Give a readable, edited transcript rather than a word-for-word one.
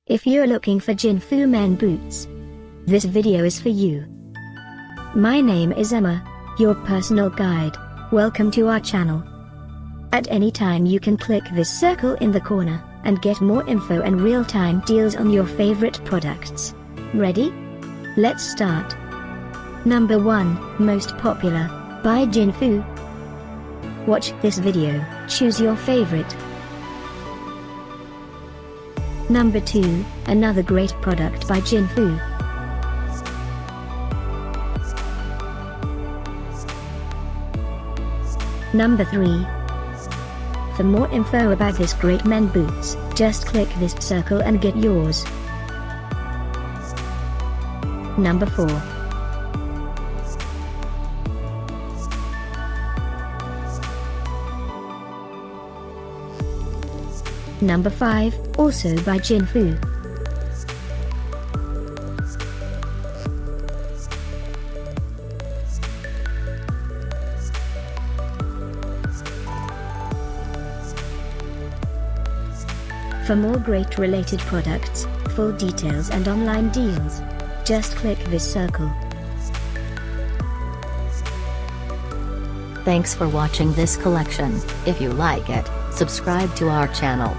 If you're looking for Jinfu men boots, this video is for you. My name is Emma, your personal guide. Welcome to our channel. At any time you can click this circle in the corner, and get more info and real-time deals on your favorite products. Ready? Let's start. Number 1, Most Popular, by Jinfu. Watch this video, choose your favorite. Number 2, another great product by Jinfu. Number 3. For more info about this great men boots, just click this circle and get yours. Number 4. Number 5, also by Jinfu. For more great related products, full details and online deals, just click this circle. Thanks for watching this collection. If you like it, subscribe to our channel.